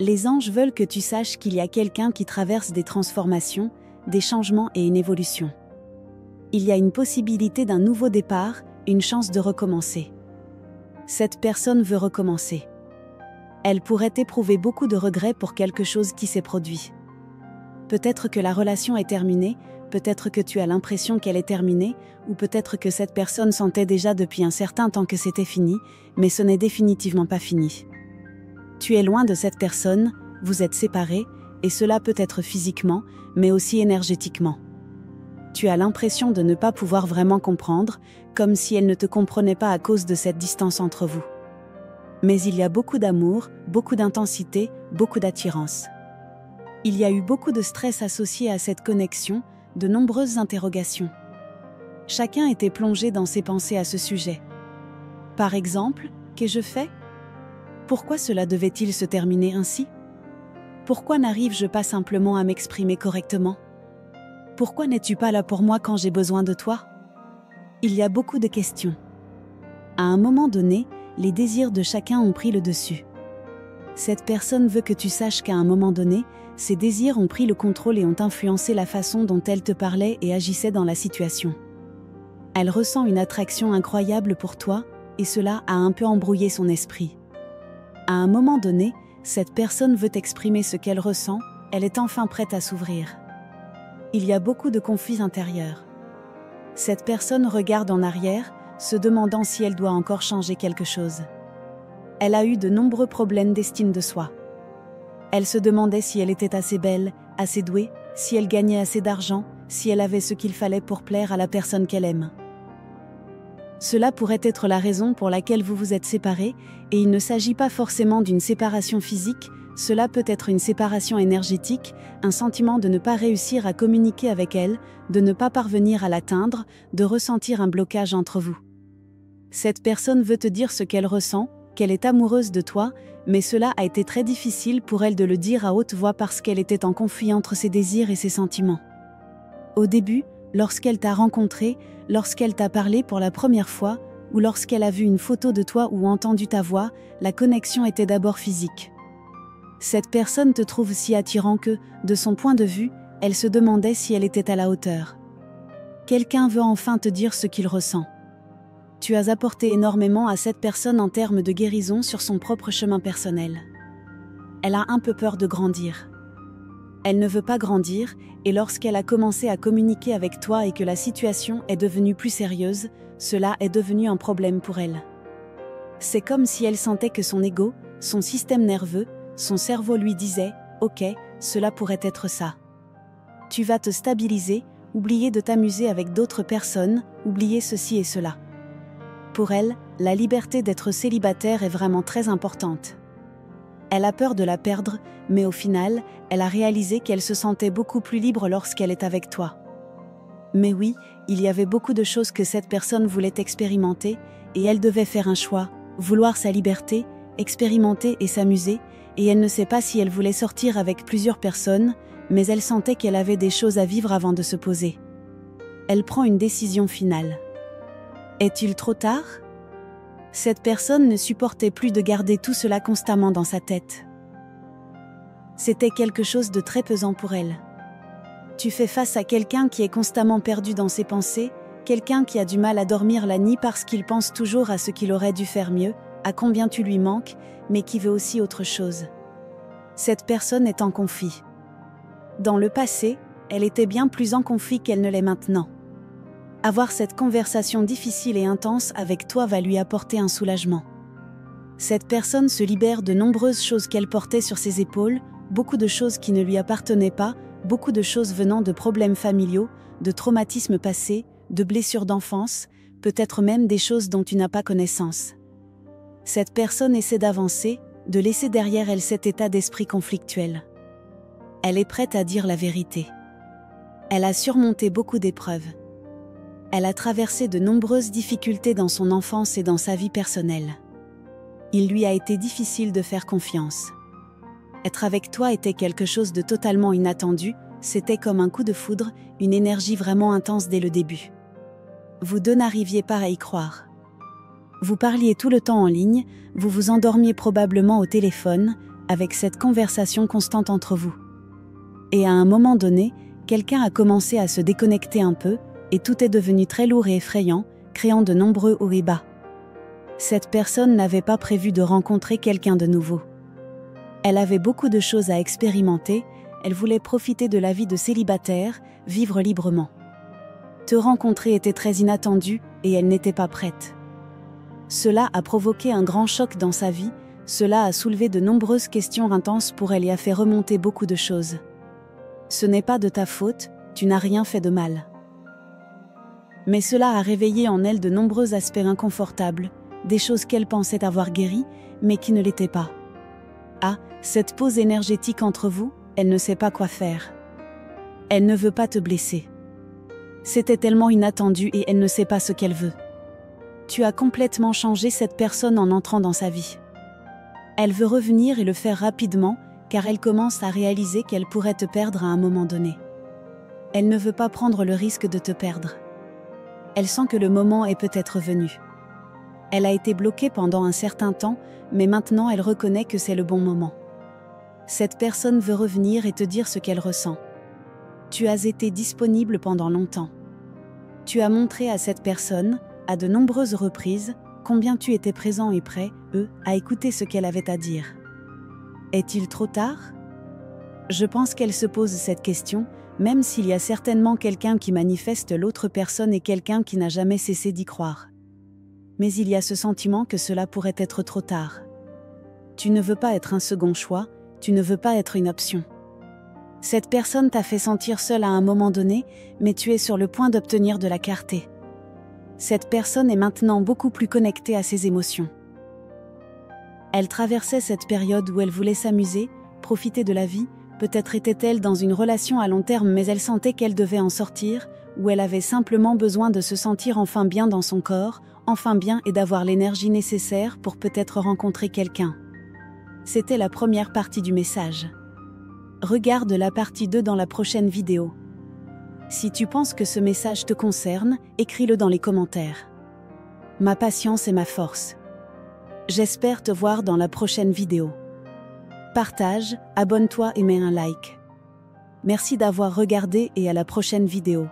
Les anges veulent que tu saches qu'il y a quelqu'un qui traverse des transformations, des changements et une évolution. Il y a une possibilité d'un nouveau départ, une chance de recommencer. Cette personne veut recommencer. Elle pourrait éprouver beaucoup de regrets pour quelque chose qui s'est produit. Peut-être que la relation est terminée, peut-être que tu as l'impression qu'elle est terminée, ou peut-être que cette personne sentait déjà depuis un certain temps que c'était fini, mais ce n'est définitivement pas fini. Tu es loin de cette personne, vous êtes séparés, et cela peut être physiquement, mais aussi énergétiquement. Tu as l'impression de ne pas pouvoir vraiment comprendre, comme si elle ne te comprenait pas à cause de cette distance entre vous. Mais il y a beaucoup d'amour, beaucoup d'intensité, beaucoup d'attirance. Il y a eu beaucoup de stress associé à cette connexion, de nombreuses interrogations. Chacun était plongé dans ses pensées à ce sujet. Par exemple, qu'ai-je fait ? Pourquoi cela devait-il se terminer ainsi ? Pourquoi n'arrive-je pas simplement à m'exprimer correctement ? Pourquoi n'es-tu pas là pour moi quand j'ai besoin de toi ? Il y a beaucoup de questions. À un moment donné, les désirs de chacun ont pris le dessus. Cette personne veut que tu saches qu'à un moment donné, ses désirs ont pris le contrôle et ont influencé la façon dont elle te parlait et agissait dans la situation. Elle ressent une attraction incroyable pour toi, et cela a un peu embrouillé son esprit. À un moment donné, cette personne veut exprimer ce qu'elle ressent, elle est enfin prête à s'ouvrir. Il y a beaucoup de conflits intérieurs. Cette personne regarde en arrière, se demandant si elle doit encore changer quelque chose. Elle a eu de nombreux problèmes d'estime de soi. Elle se demandait si elle était assez belle, assez douée, si elle gagnait assez d'argent, si elle avait ce qu'il fallait pour plaire à la personne qu'elle aime. Cela pourrait être la raison pour laquelle vous vous êtes séparés, et il ne s'agit pas forcément d'une séparation physique, cela peut être une séparation énergétique, un sentiment de ne pas réussir à communiquer avec elle, de ne pas parvenir à l'atteindre, de ressentir un blocage entre vous. Cette personne veut te dire ce qu'elle ressent, qu'elle est amoureuse de toi, mais cela a été très difficile pour elle de le dire à haute voix parce qu'elle était en conflit entre ses désirs et ses sentiments. Au début, lorsqu'elle t'a rencontré, lorsqu'elle t'a parlé pour la première fois, ou lorsqu'elle a vu une photo de toi ou entendu ta voix, la connexion était d'abord physique. Cette personne te trouve si attirant que, de son point de vue, elle se demandait si elle était à la hauteur. Quelqu'un veut enfin te dire ce qu'il ressent. Tu as apporté énormément à cette personne en termes de guérison sur son propre chemin personnel. Elle a un peu peur de grandir. Elle ne veut pas grandir, et lorsqu'elle a commencé à communiquer avec toi et que la situation est devenue plus sérieuse, cela est devenu un problème pour elle. C'est comme si elle sentait que son ego, son système nerveux, son cerveau lui disait « Ok, cela pourrait être ça. Tu vas te stabiliser, oublier de t'amuser avec d'autres personnes, oublier ceci et cela. » Pour elle, la liberté d'être célibataire est vraiment très importante. Elle a peur de la perdre, mais au final, elle a réalisé qu'elle se sentait beaucoup plus libre lorsqu'elle est avec toi. Mais oui, il y avait beaucoup de choses que cette personne voulait expérimenter, et elle devait faire un choix, vouloir sa liberté, expérimenter et s'amuser, et elle ne sait pas si elle voulait sortir avec plusieurs personnes, mais elle sentait qu'elle avait des choses à vivre avant de se poser. Elle prend une décision finale. Est-il trop tard ? Cette personne ne supportait plus de garder tout cela constamment dans sa tête. C'était quelque chose de très pesant pour elle. Tu fais face à quelqu'un qui est constamment perdu dans ses pensées, quelqu'un qui a du mal à dormir la nuit parce qu'il pense toujours à ce qu'il aurait dû faire mieux, à combien tu lui manques, mais qui veut aussi autre chose. Cette personne est en conflit. Dans le passé, elle était bien plus en conflit qu'elle ne l'est maintenant. Avoir cette conversation difficile et intense avec toi va lui apporter un soulagement. Cette personne se libère de nombreuses choses qu'elle portait sur ses épaules, beaucoup de choses qui ne lui appartenaient pas, beaucoup de choses venant de problèmes familiaux, de traumatismes passés, de blessures d'enfance, peut-être même des choses dont tu n'as pas connaissance. Cette personne essaie d'avancer, de laisser derrière elle cet état d'esprit conflictuel. Elle est prête à dire la vérité. Elle a surmonté beaucoup d'épreuves. Elle a traversé de nombreuses difficultés dans son enfance et dans sa vie personnelle. Il lui a été difficile de faire confiance. Être avec toi était quelque chose de totalement inattendu, c'était comme un coup de foudre, une énergie vraiment intense dès le début. Vous deux n'arriviez pas à y croire. Vous parliez tout le temps en ligne, vous vous endormiez probablement au téléphone, avec cette conversation constante entre vous. Et à un moment donné, quelqu'un a commencé à se déconnecter un peu, et tout est devenu très lourd et effrayant, créant de nombreux hauts et bas. Cette personne n'avait pas prévu de rencontrer quelqu'un de nouveau. Elle avait beaucoup de choses à expérimenter, elle voulait profiter de la vie de célibataire, vivre librement. Te rencontrer était très inattendu et elle n'était pas prête. Cela a provoqué un grand choc dans sa vie, cela a soulevé de nombreuses questions intenses pour elle et a fait remonter beaucoup de choses. Ce n'est pas de ta faute, tu n'as rien fait de mal. Mais cela a réveillé en elle de nombreux aspects inconfortables, des choses qu'elle pensait avoir guéries, mais qui ne l'étaient pas. Ah, cette pause énergétique entre vous, elle ne sait pas quoi faire. Elle ne veut pas te blesser. C'était tellement inattendu et elle ne sait pas ce qu'elle veut. Tu as complètement changé cette personne en entrant dans sa vie. Elle veut revenir et le faire rapidement, car elle commence à réaliser qu'elle pourrait te perdre à un moment donné. Elle ne veut pas prendre le risque de te perdre. Elle sent que le moment est peut-être venu. Elle a été bloquée pendant un certain temps, mais maintenant elle reconnaît que c'est le bon moment. Cette personne veut revenir et te dire ce qu'elle ressent. Tu as été disponible pendant longtemps. Tu as montré à cette personne, à de nombreuses reprises, combien tu étais présent et prêt, à écouter ce qu'elle avait à dire. Est-il trop tard ? Je pense qu'elle se pose cette question, même s'il y a certainement quelqu'un qui manifeste l'autre personne et quelqu'un qui n'a jamais cessé d'y croire. Mais il y a ce sentiment que cela pourrait être trop tard. Tu ne veux pas être un second choix, tu ne veux pas être une option. Cette personne t'a fait sentir seule à un moment donné, mais tu es sur le point d'obtenir de la clarté. Cette personne est maintenant beaucoup plus connectée à ses émotions. Elle traversait cette période où elle voulait s'amuser, profiter de la vie, peut-être était-elle dans une relation à long terme mais elle sentait qu'elle devait en sortir, ou elle avait simplement besoin de se sentir enfin bien dans son corps, enfin bien et d'avoir l'énergie nécessaire pour peut-être rencontrer quelqu'un. C'était la première partie du message. Regarde la partie 2 dans la prochaine vidéo. Si tu penses que ce message te concerne, écris-le dans les commentaires. Ma patience est ma force. J'espère te voir dans la prochaine vidéo. Partage, abonne-toi et mets un like. Merci d'avoir regardé et à la prochaine vidéo.